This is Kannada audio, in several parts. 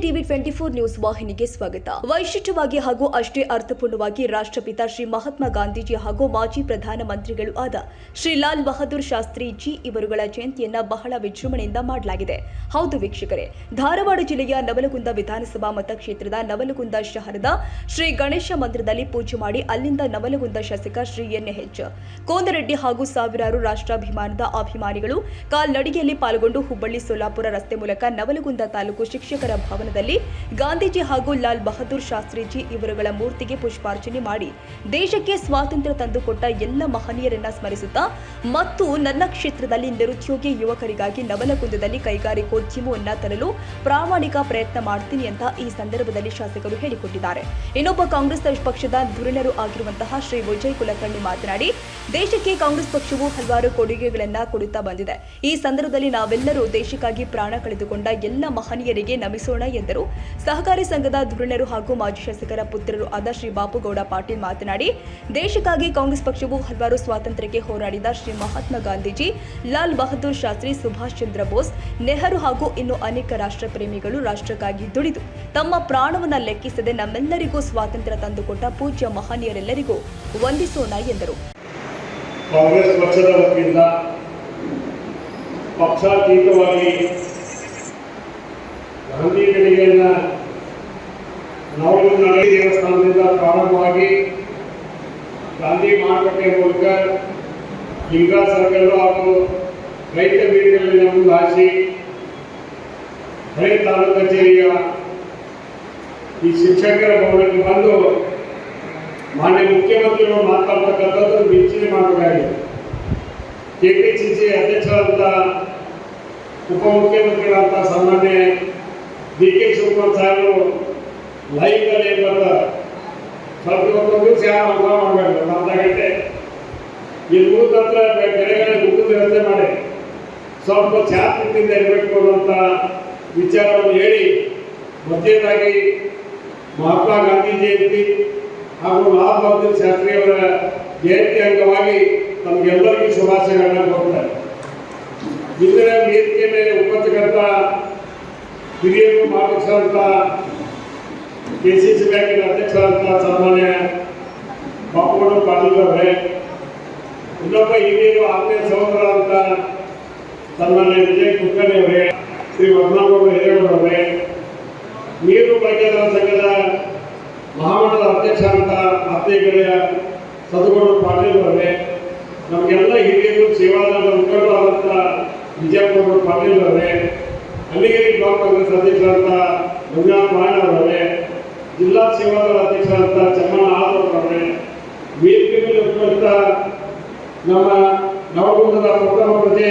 ಟಿವಿ 24 ನ್ಯೂಸ್ ವಾಹಿನಿಗೆ ಸ್ವಾಗತ. ವೈಶಿಷ್ಟ್ಯವಾಗಿ ಹಾಗೂ ಅಷ್ಟೇ ಅರ್ಥಪೂರ್ಣವಾಗಿ ರಾಷ್ಟ್ರಪಿತ ಶ್ರೀ ಮಹಾತ್ಮ ಗಾಂಧೀಜಿ ಹಾಗೂ ಮಾಜಿ ಪ್ರಧಾನಮಂತ್ರಿಗಳು ಆದ ಶ್ರೀ ಲಾಲ್ ಬಹದ್ದೂರ್ ಶಾಸ್ತ್ರೀಜಿ ಇವರುಗಳ ಜಯಂತಿಯನ್ನ ಬಹಳ ವಿಜೃಂಭಣೆಯಿಂದ ಮಾಡಲಾಗಿದೆ. ಹೌದು ವೀಕ್ಷಕರೇ, ಧಾರವಾಡ ಜಿಲ್ಲೆಯ ನವಲಗುಂದ ವಿಧಾನಸಭಾ ಮತಕ್ಷೇತ್ರದ ನವಲಗುಂದ ಶಹರದ ಶ್ರೀ ಗಣೇಶ ಮಂದಿರದಲ್ಲಿ ಪೂಜೆ ಮಾಡಿ ಅಲ್ಲಿಂದ ನವಲಗುಂದ ಶಾಸಕ ಶ್ರೀ ಎನ್.ಎಚ್. ಕೋನರೆಡ್ಡಿ ಹಾಗೂ ಸಾವಿರಾರು ರಾಷ್ಟ್ರಾಭಿಮಾನದ ಅಭಿಮಾನಿಗಳು ಕಾಲ್ನಡಿಗೆಯಲ್ಲಿ ಪಾಲ್ಗೊಂಡು ಹುಬ್ಬಳ್ಳಿ ಸೋಲಾಪುರ ರಸ್ತೆ ಮೂಲಕ ನವಲಗುಂದ ತಾಲೂಕು ಶಿಕ್ಷಕರ ಭವನದಲ್ಲಿ ಗಾಂಧೀಜಿ ಹಾಗೂ ಲಾಲ್ ಬಹದ್ದೂರ್ ಶಾಸ್ತ್ರೀಜಿ ಇವರುಗಳ ಮೂರ್ತಿಗೆ ಪುಷ್ಪಾರ್ಚನೆ ಮಾಡಿ ದೇಶಕ್ಕೆ ಸ್ವಾತಂತ್ರ್ಯ ತಂದುಕೊಟ್ಟ ಎಲ್ಲ ಮಹನೀಯರನ್ನ ಸ್ಮರಿಸುತ್ತಾ ಮತ್ತು ನನ್ನ ಕ್ಷೇತ್ರದಲ್ಲಿ ನಿರುದ್ಯೋಗಿ ಯುವಕರಿಗಾಗಿ ನವಲಗುಂದದಲ್ಲಿ ಕೈಗಾರಿಕೋದ್ಯಮವನ್ನ ತರಲು ಪ್ರಾಮಾಣಿಕ ಪ್ರಯತ್ನ ಮಾಡ್ತೀನಿ ಅಂತ ಈ ಸಂದರ್ಭದಲ್ಲಿ ಶಾಸಕರು ಹೇಳಿಕೊಟ್ಟಿದ್ದಾರೆ. ಇನ್ನೊಬ್ಬ ಕಾಂಗ್ರೆಸ್ ಪಕ್ಷದ ಧುರೀಣರು ಆಗಿರುವಂತಹ ಶ್ರೀ ವಿಜಯ್ ಕುಲಕರ್ಣಿ ಮಾತನಾಡಿ, ದೇಶಕ್ಕೆ ಕಾಂಗ್ರೆಸ್ ಪಕ್ಷವು ಹಲವಾರು ಕೊಡುಗೆಗಳನ್ನ ಕೊಡುತ್ತಾ ಬಂದಿದೆ. ಈ ಸಂದರ್ಭದಲ್ಲಿ ನಾವೆಲ್ಲರೂ ದೇಶಕ್ಕಾಗಿ ಪ್ರಾಣ ಕಳೆದುಕೊಂಡ ಎಲ್ಲ ಮಹನೀಯರಿಗೆ ನಮಿಸೋಣ ಎಂದರು. ಸಹಕಾರಿ ಸಂಘದ ಧುರೀಣರು ಹಾಗೂ ಮಾಜಿ ಶಾಸಕರ ಪುತ್ರರು ಆದ ಶ್ರೀ ಬಾಪುಗೌಡ ಪಾಟೀಲ್ ಮಾತನಾಡಿ, ದೇಶಕ್ಕಾಗಿ ಕಾಂಗ್ರೆಸ್ ಪಕ್ಷವು ಹಲವಾರು ಸ್ವಾತಂತ್ರ್ಯಕ್ಕೆ ಹೋರಾಡಿದ ಶ್ರೀ ಮಹಾತ್ಮ ಗಾಂಧೀಜಿ, ಲಾಲ್ ಬಹದ್ದೂರ್ ಶಾಸ್ತ್ರಿ, ಸುಭಾಷ್ ಚಂದ್ರ ಬೋಸ್, ನೆಹರು ಹಾಗೂ ಇನ್ನು ಅನೇಕ ರಾಷ್ಟ್ರ ಪ್ರೇಮಿಗಳು ರಾಷ್ಟ್ರಕ್ಕಾಗಿ ದುಡಿದು ತಮ್ಮ ಪ್ರಾಣವನ್ನ ಲೆಕ್ಕಿಸದೆ ನಮ್ಮೆಲ್ಲರಿಗೂ ಸ್ವಾತಂತ್ರ್ಯ ತಂದುಕೊಟ್ಟ ಪೂಜ್ಯ ಮಹನೀಯರೆಲ್ಲರಿಗೂ ವಂದಿಸೋಣ ಎಂದರು. ಕಾಂಗ್ರೆಸ್ ಪಕ್ಷದ ವತಿಯಿಂದ ಪಕ್ಷಾತೀತವಾಗಿ ಗಾಂಧಿ ಗಳಿಗೆಯನ್ನ ನವಲಗುಂದ ದೇವಸ್ಥಾನದಿಂದ ಪ್ರಾರಂಭವಾಗಿ ಗಾಂಧಿ ಮಾರುಕಟ್ಟೆ ಮೂಲಕ ಲಿಂಗಾ ಸರ್ಕಲ್ ಹಾಗೂ ರೈತ ಬೀದಿಗಳಲ್ಲಿ ನಮ್ಮದು ಹಾಸಿ ಹಳೆ ತಾಲೂಕು ಕಚೇರಿಯ ಈ ಶಿಕ್ಷಕರ ಭವನಕ್ಕೆ ಬಂದು ಮಾನ್ಯ ಮುಖ್ಯಮಂತ್ರಿಗಳು ಮಾತಾಡ್ತಕ್ಕಂಥದ್ದು ಮೆಚ್ಚುಗೆ ಮಾಡಬೇಕಾಗಿದೆ. ಕೆಪಿಸಿಸಿ ಅಧ್ಯಕ್ಷರಾದಂಥ ಉಪಮುಖ್ಯಮಂತ್ರಿಗಳಂತ ಸಾಮಾನ್ಯ ಡಿ.ಕೆ. ಶಿವಕುಮಾರ್ ಸಾಹೇಬರು ಲೈವ್ನಲ್ಲಿ ಬರ್ತಾರೆ. ಸ್ವಲ್ಪ ಒಂದು ದಿವಸ ಯಾರು ಅನುಭವ ಮಾಡಬೇಕು, ಅರ್ಧ ಗಂಟೆ ಇಲ್ಲಿ ಊರ ಹತ್ರ ಕೆರೆಗಳ ಊಟದ ವ್ಯವಸ್ಥೆ ಮಾಡಿ ಸ್ವಲ್ಪ ಚಾತ್ರಿಯಿಂದ ಇರಬೇಕು ಅನ್ನೋಂಥ ವಿಚಾರವನ್ನು ಹೇಳಿ ಮೊದಲನೇದಾಗಿ ಮಹಾತ್ಮ ಗಾಂಧಿ ಜಯಂತಿ ಹಾಗೂ ಲಾಲ್ ಬಹದ್ದೂರ್ ಶಾಸ್ತ್ರಿ ಅವರ ಜಯಂತಿ ಅಂಗವಾಗಿ ನಮಗೆಲ್ಲರಿಗೂ ಶುಭಾಶಯಗಳನ್ನ ಕೊಡ್ತಾರೆ. ಇಂದಿನ ವೇದಿಕೆ ಮೇಲೆ ಉಪಸ್ಥಿತ ಹಿರಿಯರು ಮಾರ್ಗದರ್ಶಕರಂತ ಕೆಸಿಸಿ ಬ್ಯಾಂಕಿನ ಅಧ್ಯಕ್ಷರಂತ ಸನ್ಮಾನ್ಯ ಬಾಪುಗೌಡ ಪಾಟೀಲ್ ಅವರೇ, ಇನ್ನೊಬ್ಬ ಹಿರಿಯರು ಆತ್ಮೀಯ ಸಹೋದರ ಅಂತ ಸನ್ಮಾನ್ಯ ವಿಜಯ್ ಕುಲಕರ್ಣಿ ಅವರೇ, ಶ್ರೀ ವದನಾಗೌಡ ಹಿರೇಗೌಡರವರೇ, ನೀರು ಬಳಕೆದಾರ ಸಂಘದ ಮಹಾಮಂಡಲದ ಅಧ್ಯಕ್ಷರಂತ ಆತ್ಮೀಯ ಸದಗೌಡ ಪಾಟೀಲ್ ಅವರೇ, ನಮಗೆಲ್ಲ ಹಿರಿಯರು ಸೇವಾದಳದ ಮುಖಂಡರಾದಂಥ ವಿಜಯಗೌಡ ಪಾಟೀಲ್ ಅವರೇ, ಹಳ್ಳಿಗೇರಿ ಬ್ಲಾಕ್ ಕಾಂಗ್ರೆಸ್ ಅಧ್ಯಕ್ಷರಂತ ಮಂಜುನಾಥ್ ನಾರಾಯಣ ಅವರೇ, ಜಿಲ್ಲಾ ಸೇವಾದಳ ಅಧ್ಯಕ್ಷರಂತ ಚಮ್ಮಣ್ಣ ಆದವರವರೇ, ವೇದಿಕೆ ಮೇಲೆ ಉಪಸ್ಥಿತ ನಮ್ಮ ನವಲಗುಂದದ ಪ್ರಥಮ ಪ್ರಜೆ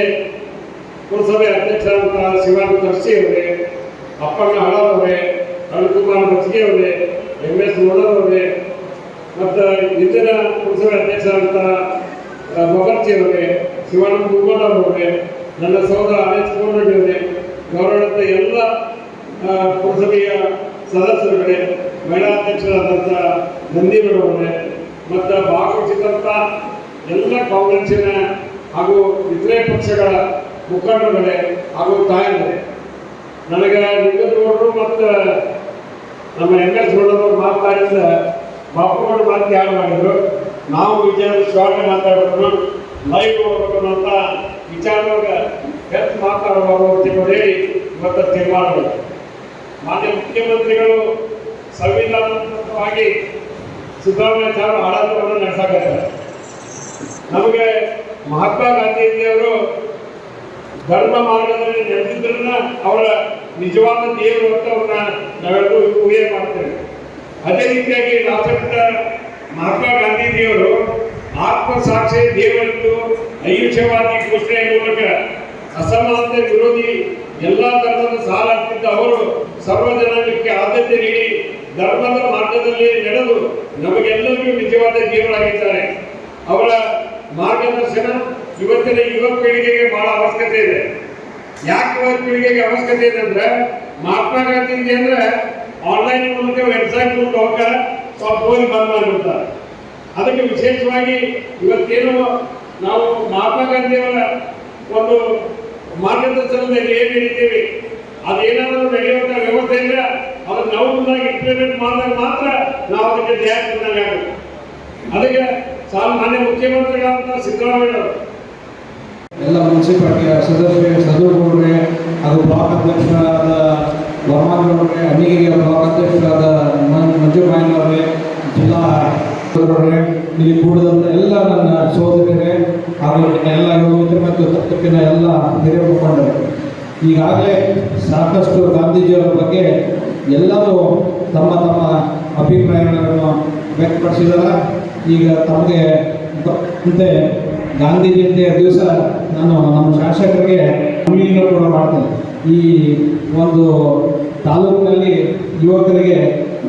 ಪುರಸಭೆ ಅಧ್ಯಕ್ಷರಂತ ಶಿವಾನಂದ ತರ್ಸಿ ಅವರೇ, ಅಪ್ಪಣ್ಣ ಹಳದವರೇ, ಅರುಣಕುಮಾರ್ ಬಚ್ಗೆ ಅವರೇ, ಎಂ.ಎಸ್. ನೋಡೋರವರೇ, ಮತ್ತು ಇಂದಿನ ಪುರಸಭೆ ಅಧ್ಯಕ್ಷರಂತ ಮೊಗರ್ಜಿ ಅವರೇ, ಶಿವಾನಂದ ಕುಮಾರ್ ಅವರೇ, ನನ್ನ ಸಹೋದರ ಆರ್.ಎಚ್. ಕೋನರೆಡ್ಡಿ ಅವರೇ, ಗೌರವಾನ್ವಿತ ಎಲ್ಲ ಪುರಸಭೆಯ ಸದಸ್ಯರುಗಳೇ, ಮಹಿಳಾ ಅಧ್ಯಕ್ಷರಾದಂಥ ನಂದಿಗೌಡರವರೇ ಮತ್ತು ಭಾಗವಹಿಸಿದಂಥ ಎಲ್ಲ ಕಾಂಗ್ರೆಸ್ಸಿನ ಹಾಗೂ ಇತರೆ ಪಕ್ಷಗಳ ಮುಖಂಡರುಗಳೇ ಹಾಗೂ ತಾಯಂದಿರೇ, ನನಗೆ ನಿಂಗನಗೌಡರು ಮತ್ತು ನಮ್ಮ ಎಂ.ಎಸ್. ನೋಡೋರು ಮಾತಾಡಿದ ಬಾಪುಗೌಡ ಮಾತು ಯಾರು ಮಾಡಿದ್ರು, ನಾವು ವಿಚಾರ ಶಾರ್ಟ್ ಮಾತಾಡಬೇಕು, ಲೈವ್ ಹೋಗ್ಬೇಕು ಅಂತ ವಿಚಾರದಾಗ ಹೆಚ್ಚು ಮಾತಾಡಬಾರ್ದು ಅಂತ ಹೇಳಿ ಇವತ್ತು ತೀರ್ಮಾನ. ಮಾನ್ಯ ಮುಖ್ಯಮಂತ್ರಿಗಳು ಸಂವಿಧಾನಾತ್ಮಕವಾಗಿ ಸಿದ್ದರಾಮಯ್ಯ ಆಡಳಿತವನ್ನು ನಡೆಸಕತ್ತಾರೆ. ನಮಗೆ ಮಹಾತ್ಮ ಗಾಂಧೀಜಿಯವರು ಧರ್ಮ ಮಾರ್ಗದಲ್ಲಿ ನಡೆದಿದ್ರನ್ನ ಅವರ ನಿಜವಾದ ದೇವರು ಅಂತ ಅವ್ರನ್ನ ನಾವೆಲ್ಲರೂ ಊಹೆ ಮಾಡ್ತೇವೆ. ಅದೇ ರೀತಿಯಾಗಿ ರಾಷ್ಟ್ರಪಿತ ಮಹಾತ್ಮ ಗಾಂಧೀಜಿಯವರು ಆತ್ಮಸಾಕ್ಷಿ ದೇವರಿದ್ದು ಅಹಿಂಸೆವಾದಿ ಘೋಷಣೆಯ ಮೂಲಕ ಅಸಮಾನತೆ ವಿರೋಧಿ ಎಲ್ಲ ಧರ್ಮದ ಸಾಲಾಗ್ತಿದ್ದ ಅವರು ಸರ್ವಜನಾಂಗಕ್ಕೆ ಆದ್ಯತೆ ನೀಡಿ ಧರ್ಮದ ಮಾರ್ಗದಲ್ಲಿ ನಡೆದು ನಮಗೆಲ್ಲರಿಗೂ ನಿಜವಾದ ದೇವರಾಗಿದ್ದಾರೆ. ಅವರ ಮಾರ್ಗದರ್ಶನ ಇವತ್ತಿನ ಯುವ ಪೀಳಿಗೆಗೆ ಬಹಳ ಅವಶ್ಯಕತೆ ಇದೆ. ಯಾಕೆ ಯುವ ಪೀಳಿಗೆಗೆ ಅವಶ್ಯಕತೆ ಇದೆ ಅಂದ್ರೆ, ಮಹಾತ್ಮ ಗಾಂಧೀಜಿ ಅಂದ್ರೆ ಆನ್ಲೈನ್ ಮೂಲಕ ವೆಬ್ಸೈಟ್ ಮೂಲಕ ಹೋಗ್ತಾರೆ, ಸ್ವಲ್ಪ ಹೋಗಿ ಬಂದ್ ಮಾಡಿಬಿಡ್ತಾರೆ. ಅದಕ್ಕೆ ವಿಶೇಷವಾಗಿ ಇವತ್ತೇನು ನಾವು ಮಹಾತ್ಮ ಗಾಂಧಿಯವರ ಒಂದು ಮಾರ್ಗದರ್ಶನದಲ್ಲಿ ಏನು ನಡೀತೀವಿ, ಅದೇನಾದರೂ ನಡೆಯುವಂಥ ವ್ಯವಸ್ಥೆ ಇದ್ರೆ ಅನುಕೂಲವಾಗಿ ಇಂಪ್ಲಿಮೆಂಟ್ ಮಾಡಿದಾಗ ಮಾತ್ರ ನಾವು ಅದಕ್ಕೆ ನ್ಯಾಯ ತಂದಂಗೆ ಆಗುತ್ತೆ. ಅದಕ್ಕೆ ಮಾನ್ಯ ಮುಖ್ಯಮಂತ್ರಿಗಳಾದಂಥ ಸಿದ್ದರಾಮಯ್ಯ ಅವರು ಎಲ್ಲ ಮುನ್ಸಿಪಾಲಿಟಿಯ ಸದಸ್ಯರೇ ಹಾಗೂ ಬ್ಲಾಕ್ ಅಧ್ಯಕ್ಷರಾದ ವರ್ಮಾಗೌಡರೇ, ಅನಿಗೆಯ ಬ್ಲಾಕ್ ಅಧ್ಯಕ್ಷರಾದ ಮಂಜು ಮಾಯನವರೇ, ಜಿಲ್ಲಾ ಇಲ್ಲಿ ಕೂಡಿದಂಥ ಎಲ್ಲ ನನ್ನ ಸಹೋದರರೇ ಹಾಗೂ ಎಲ್ಲ ಯುವ ಮಿತ್ರ ಮತ್ತು ತಪ್ಪಿನ ಎಲ್ಲ ಹಿರಿಯ ಮುಖಂಡರು, ಈಗಾಗಲೇ ಸಾಕಷ್ಟು ಗಾಂಧೀಜಿಯವರ ಬಗ್ಗೆ ಎಲ್ಲರೂ ತಮ್ಮ ತಮ್ಮ ಅಭಿಪ್ರಾಯಗಳನ್ನು ವ್ಯಕ್ತಪಡಿಸಿದ್ದಾರೆ. ಈಗ ತಮಗೆ ಅಂತೆ ಗಾಂಧಿ ಜಯಂತಿಯ ದಿವಸ ನಾನು ನಮ್ಮ ಶಾಸಕರಿಗೆ ಮನವಿಯನ್ನು ಕೂಡ ಮಾಡ್ತೇನೆ. ಈ ಒಂದು ತಾಲೂಕಿನಲ್ಲಿ ಯುವಕರಿಗೆ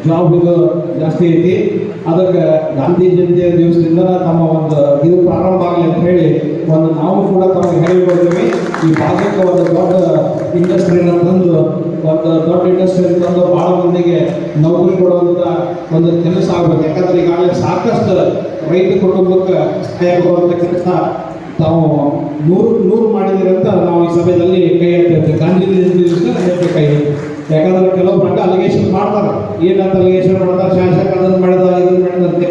ಜಾಬ್ ಇದು ಜಾಸ್ತಿ ಐತಿ, ಅದಕ್ಕೆ ಗಾಂಧಿ ಜಯಂತಿಯ ದಿವಸದಿಂದ ತಮ್ಮ ಒಂದು ಇದು ಪ್ರಾರಂಭ ಆಗಲಿ ಅಂತ ಹೇಳಿ ನಾವು ಕೂಡ ತಮಗೆ ಹೇಳಿಕೊಡ್ತೀವಿ. ಈ ಭಾಗಕ್ಕೆ ಒಂದು ದೊಡ್ಡ ಇಂಡಸ್ಟ್ರಿನ ತಂದು ಭಾಳ ಮಂದಿಗೆ ನೌಕರಿ ಕೊಡುವಂಥ ಒಂದು ಕೆಲಸ ಆಗಬೇಕು. ಯಾಕಂದರೆ ಈಗಾಗಲೇ ಸಾಕಷ್ಟು ರೈತ ಕುಟುಂಬಕ್ಕೆ ಸಹಾಯ ಕೊಡುವಂಥ ಕೆಲಸ ತಾವು ನೂರು ಮಾಡಿದ್ದೀರಿ ಅಂತ ನಾವು ಈ ಸಭೆಯಲ್ಲಿ ಕೈ ಎತ್ತಿರ್ತೀವಿ. ಗಾಂಧಿ ಜಯಂತಿ ಕೈ ಯಾಕಂದ್ರೆ ಕೆಲವೊಬ್ಬರು ಅಲಿಗೇಷನ್ ಮಾಡ್ತಾರೆ. ಏನಂತ ಅಲಿಗೇಷನ್ ಮಾಡ್ತಾರೆ? ಶಾಸಕ ಅದನ್ನು ಮಾಡಿದ ಇದನ್ನು ಮಾಡಿದಂತೆ.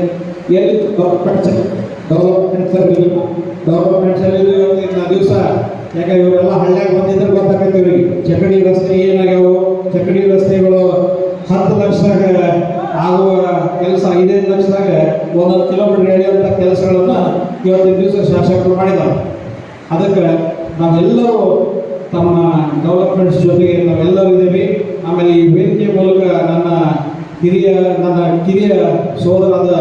ಎಲ್ಲಿ ಡೆವಲಪ್ಮೆಂಟ್ ದಿವಸ ಯಾಕೆ ಇವರೆಲ್ಲ ಹಳ್ಳಿಯಾಗ ಬಂದಿದ್ರೆ ಗೊತ್ತಾಗತ್ತೆ ಇವರಿಗೆ. ಚಕಡಿ ರಸ್ತೆ ಏನಾಗ್ಯಾವು, ಚಕಡಿ ರಸ್ತೆಗಳು 10 ಲಕ್ಷದಾಗ ಆಗುವ ಕೆಲಸ 5 ಲಕ್ಷದಾಗ 1 ಕಿಲೋಮೀಟರ್ ಎಳೆಯುವಂಥ ಕೆಲಸಗಳನ್ನು ಇವತ್ತಿನ ದಿವಸ ಶಾಸಕರು ಮಾಡಿದ್ದಾರೆ. ಅದಕ್ಕೆ ನಾವೆಲ್ಲರೂ ತಮ್ಮ ಡೆವಲಪ್ಮೆಂಟ್ಸ್ ಜೊತೆಗೆ ನಾವೆಲ್ಲರೂ ಇದ್ದೀವಿ. ಆಮೇಲೆ ಈ ವೇದಿಕೆ ಮೂಲಕ ನನ್ನ ಕಿರಿಯ ಸೋದರಾದ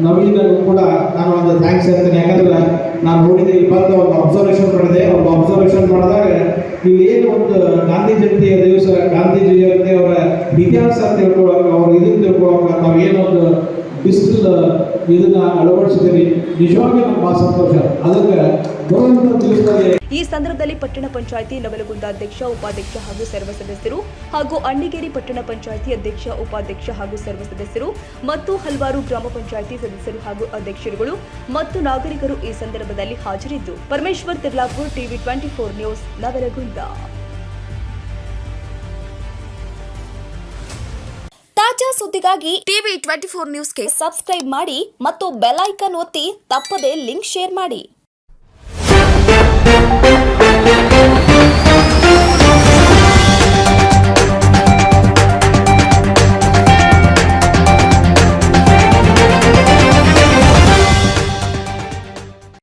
ನವೀನಗೂ ಕೂಡ ನಾನು ಒಂದು ಥ್ಯಾಂಕ್ಸ್ ಹೇಳ್ತೇನೆ. ಯಾಕಂದ್ರೆ ನಾನು ನೋಡಿದೆ, ಇಲ್ಲಿ ಬಂದು ಒಂದು ಅಬ್ಸರ್ವೇಷನ್ ಮಾಡಿದೆ. ಒಂದು ಅಬ್ಸರ್ವೇಷನ್ ಮಾಡಿದಾಗ ಇಲ್ಲಿ ಏನು ಒಂದು ಗಾಂಧಿ ಜಯಂತಿಯ ದಿವಸ ಗಾಂಧೀಜಿ ಜಯಂತಿ ಅವರ ಇತಿಹಾಸ ತಿಳ್ಕೊಳ್ಳೋಕೆ, ಅವ್ರ ಇದನ್ನು ತಿಳ್ಕೊಳ್ಳೋಕೆ ನಾವು ಏನೊಂದು ಬಿಸಿಲು ಇದನ್ನ ಅಳವಡಿಸಿದ್ದೀವಿ. ನಿಜವಾಗಿ ನಮ್ಗೆ ಭಾಳ ಸಂತೋಷ. ಅದಕ್ಕೆ ಬರುವಂಥ ದಿವಸದಲ್ಲಿ ಈ ಸಂದರ್ಭದಲ್ಲಿ ಪಟ್ಟಣ ಪಂಚಾಯಿತಿ ನವಲಗುಂದ ಅಧ್ಯಕ್ಷ, ಉಪಾಧ್ಯಕ್ಷ ಹಾಗೂ ಸರ್ವ ಸದಸ್ಯರು ಹಾಗೂ ಅಣ್ಣಿಗೇರಿ ಪಟ್ಟಣ ಪಂಚಾಯಿತಿ ಅಧ್ಯಕ್ಷ, ಉಪಾಧ್ಯಕ್ಷ ಹಾಗೂ ಸರ್ವ ಸದಸ್ಯರು ಮತ್ತು ಹಲವಾರು ಗ್ರಾಮ ಪಂಚಾಯಿತಿ ಸದಸ್ಯರು ಹಾಗೂ ಅಧ್ಯಕ್ಷರುಗಳು ಮತ್ತು ನಾಗರಿಕರು ಈ ಸಂದರ್ಭದಲ್ಲಿ ಹಾಜರಿದ್ದು. Parameshwar Tirlapur, TV 24 news, Navalgund. ತಾಜಾ ಸುದ್ದಿಗಾಗಿ ಟಿವಿ 24 ನ್ಯೂಸ್ಗೆ ಸಬ್ಸ್ಕ್ರೈಬ್ ಮಾಡಿ ಮತ್ತು ಬೆಲ್ ಐಕಾನ್ ಒತ್ತಿ ತಪ್ಪದೇ ಲಿಂಕ್ ಶೇರ್ ಮಾಡಿ.